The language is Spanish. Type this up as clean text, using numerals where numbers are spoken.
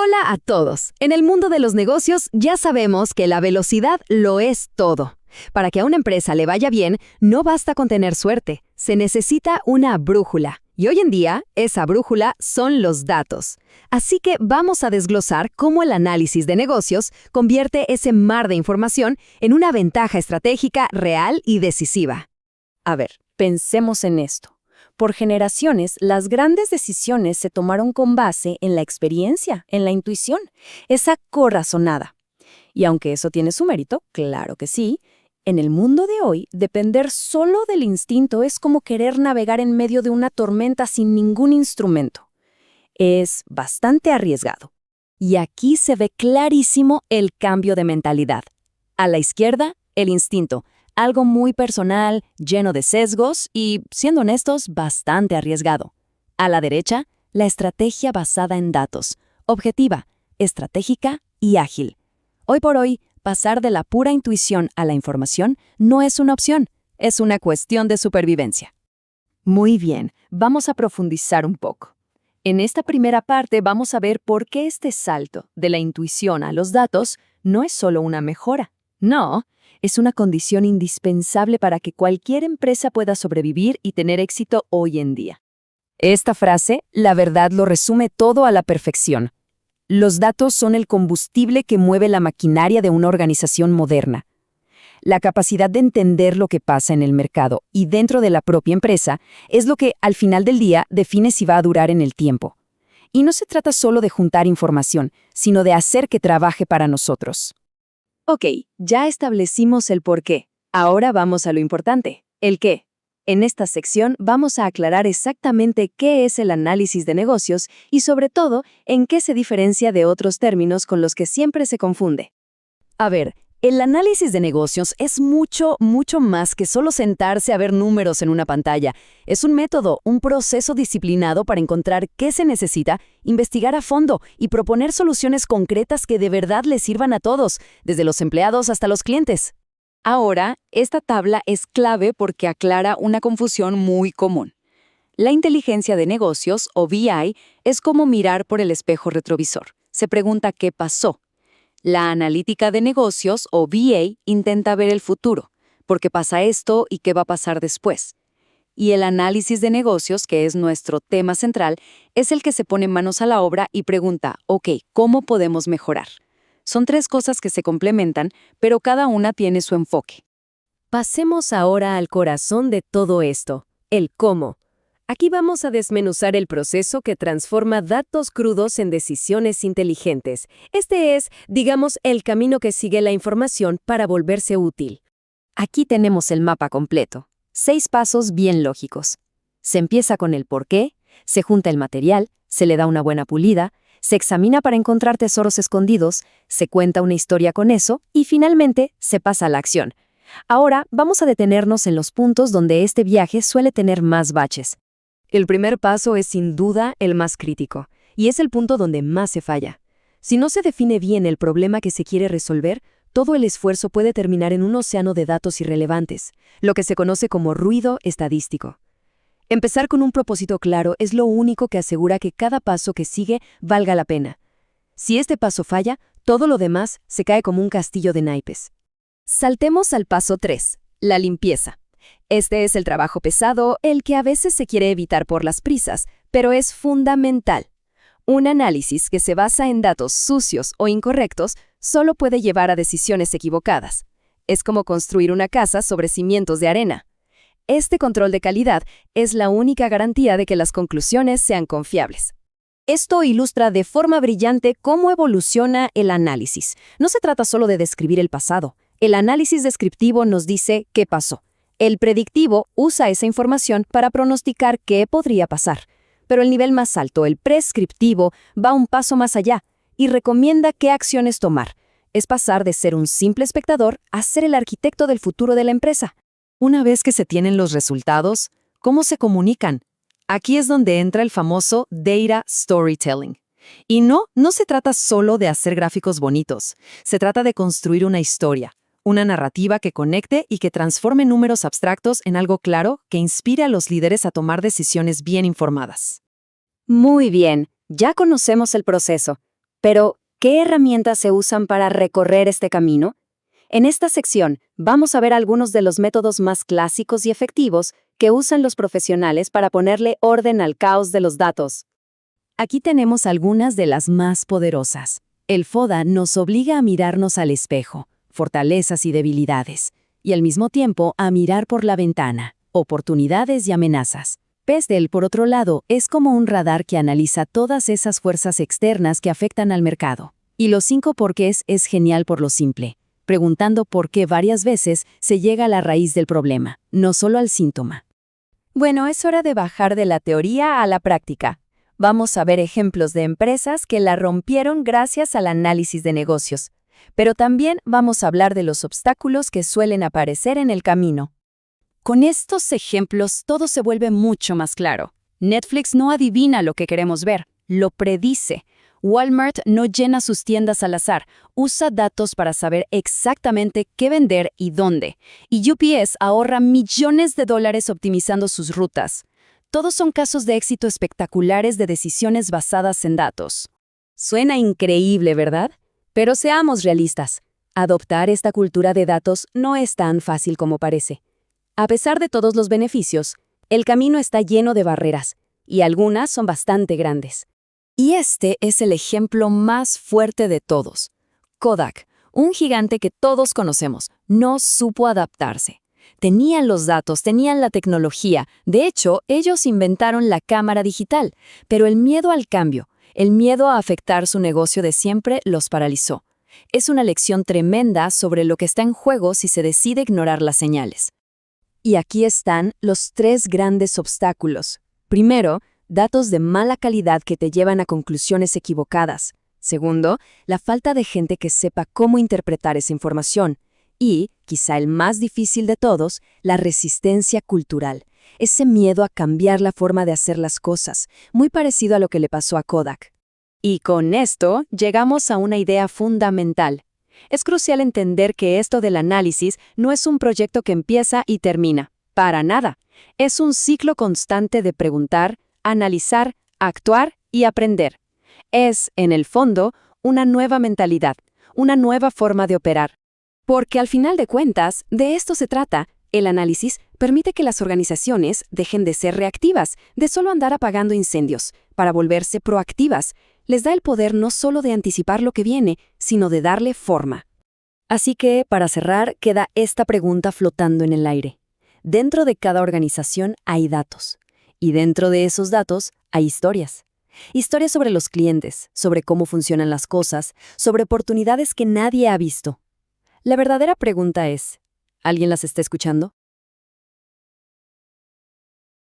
Hola a todos. En el mundo de los negocios ya sabemos que la velocidad lo es todo. Para que a una empresa le vaya bien, no basta con tener suerte, se necesita una brújula. Y hoy en día, esa brújula son los datos. Así que vamos a desglosar cómo el análisis de negocios convierte ese mar de información en una ventaja estratégica real y decisiva. A ver, pensemos en esto. Por generaciones, las grandes decisiones se tomaron con base en la experiencia, en la intuición, esa corazonada. Y aunque eso tiene su mérito, claro que sí, en el mundo de hoy, depender solo del instinto es como querer navegar en medio de una tormenta sin ningún instrumento. Es bastante arriesgado. Y aquí se ve clarísimo el cambio de mentalidad. A la izquierda, el instinto. Algo muy personal, lleno de sesgos y, siendo honestos, bastante arriesgado. A la derecha, la estrategia basada en datos, objetiva, estratégica y ágil. Hoy por hoy, pasar de la pura intuición a la información no es una opción, es una cuestión de supervivencia. Muy bien, vamos a profundizar un poco. En esta primera parte vamos a ver por qué este salto de la intuición a los datos no es solo una mejora. No, es una condición indispensable para que cualquier empresa pueda sobrevivir y tener éxito hoy en día. Esta frase, la verdad, lo resume todo a la perfección. Los datos son el combustible que mueve la maquinaria de una organización moderna. La capacidad de entender lo que pasa en el mercado y dentro de la propia empresa es lo que, al final del día, define si va a durar en el tiempo. Y no se trata solo de juntar información, sino de hacer que trabaje para nosotros. Ok, ya establecimos el por qué. Ahora vamos a lo importante, el qué. En esta sección vamos a aclarar exactamente qué es el análisis de negocios y, sobre todo, en qué se diferencia de otros términos con los que siempre se confunde. A ver, el análisis de negocios es mucho más que solo sentarse a ver números en una pantalla. Es un método, un proceso disciplinado para encontrar qué se necesita, investigar a fondo y proponer soluciones concretas que de verdad les sirvan a todos, desde los empleados hasta los clientes. Ahora, esta tabla es clave porque aclara una confusión muy común. La inteligencia de negocios, o BI, es como mirar por el espejo retrovisor. Se pregunta qué pasó. La analítica de negocios, o BA, intenta ver el futuro, por qué pasa esto y qué va a pasar después. Y el análisis de negocios, que es nuestro tema central, es el que se pone manos a la obra y pregunta, ok, ¿cómo podemos mejorar? Son tres cosas que se complementan, pero cada una tiene su enfoque. Pasemos ahora al corazón de todo esto, el cómo. Aquí vamos a desmenuzar el proceso que transforma datos crudos en decisiones inteligentes. Este es, digamos, el camino que sigue la información para volverse útil. Aquí tenemos el mapa completo. 6 pasos bien lógicos. Se empieza con el por qué, se junta el material, se le da una buena pulida, se examina para encontrar tesoros escondidos, se cuenta una historia con eso y finalmente se pasa a la acción. Ahora vamos a detenernos en los puntos donde este viaje suele tener más baches. El primer paso es sin duda el más crítico, y es el punto donde más se falla. Si no se define bien el problema que se quiere resolver, todo el esfuerzo puede terminar en un océano de datos irrelevantes, lo que se conoce como ruido estadístico. Empezar con un propósito claro es lo único que asegura que cada paso que sigue valga la pena. Si este paso falla, todo lo demás se cae como un castillo de naipes. Saltemos al paso 3, la limpieza. Este es el trabajo pesado, el que a veces se quiere evitar por las prisas, pero es fundamental. Un análisis que se basa en datos sucios o incorrectos solo puede llevar a decisiones equivocadas. Es como construir una casa sobre cimientos de arena. Este control de calidad es la única garantía de que las conclusiones sean confiables. Esto ilustra de forma brillante cómo evoluciona el análisis. No se trata solo de describir el pasado. El análisis descriptivo nos dice qué pasó. El predictivo usa esa información para pronosticar qué podría pasar. Pero el nivel más alto, el prescriptivo, va un paso más allá y recomienda qué acciones tomar. Es pasar de ser un simple espectador a ser el arquitecto del futuro de la empresa. Una vez que se tienen los resultados, ¿cómo se comunican? Aquí es donde entra el famoso data storytelling. Y no se trata solo de hacer gráficos bonitos. Se trata de construir una historia. Una narrativa que conecte y que transforme números abstractos en algo claro que inspire a los líderes a tomar decisiones bien informadas. Muy bien, ya conocemos el proceso. Pero, ¿qué herramientas se usan para recorrer este camino? En esta sección vamos a ver algunos de los métodos más clásicos y efectivos que usan los profesionales para ponerle orden al caos de los datos. Aquí tenemos algunas de las más poderosas. El FODA nos obliga a mirarnos al espejo, fortalezas y debilidades, y al mismo tiempo a mirar por la ventana, oportunidades y amenazas. PESDEL, por otro lado, es como un radar que analiza todas esas fuerzas externas que afectan al mercado. Y los 5 porqués es genial por lo simple, preguntando por qué varias veces se llega a la raíz del problema, no solo al síntoma. Bueno, es hora de bajar de la teoría a la práctica. Vamos a ver ejemplos de empresas que la rompieron gracias al análisis de negocios, pero también vamos a hablar de los obstáculos que suelen aparecer en el camino. Con estos ejemplos todo se vuelve mucho más claro. Netflix no adivina lo que queremos ver, lo predice. Walmart no llena sus tiendas al azar, usa datos para saber exactamente qué vender y dónde. Y UPS ahorra millones de dólares optimizando sus rutas. Todos son casos de éxito espectaculares de decisiones basadas en datos. Suena increíble, ¿verdad? Pero seamos realistas. Adoptar esta cultura de datos no es tan fácil como parece. A pesar de todos los beneficios, el camino está lleno de barreras, y algunas son bastante grandes. Y este es el ejemplo más fuerte de todos. Kodak, un gigante que todos conocemos, no supo adaptarse. Tenían los datos, tenían la tecnología. De hecho, ellos inventaron la cámara digital, pero el miedo al cambio, el miedo a afectar su negocio de siempre los paralizó. Es una lección tremenda sobre lo que está en juego si se decide ignorar las señales. Y aquí están los 3 grandes obstáculos. Primero, datos de mala calidad que te llevan a conclusiones equivocadas. Segundo, la falta de gente que sepa cómo interpretar esa información. Y, quizá el más difícil de todos, la resistencia cultural. Ese miedo a cambiar la forma de hacer las cosas, muy parecido a lo que le pasó a Kodak. Y con esto llegamos a una idea fundamental. Es crucial entender que esto del análisis no es un proyecto que empieza y termina. Para nada. Es un ciclo constante de preguntar, analizar, actuar y aprender. Es, en el fondo, una nueva mentalidad, una nueva forma de operar. Porque al final de cuentas, de esto se trata. El análisis permite que las organizaciones dejen de ser reactivas, de solo andar apagando incendios, para volverse proactivas. Les da el poder no solo de anticipar lo que viene, sino de darle forma. Así que, para cerrar, queda esta pregunta flotando en el aire. Dentro de cada organización hay datos. Y dentro de esos datos hay historias. Historias sobre los clientes, sobre cómo funcionan las cosas, sobre oportunidades que nadie ha visto. La verdadera pregunta es, ¿alguien las está escuchando?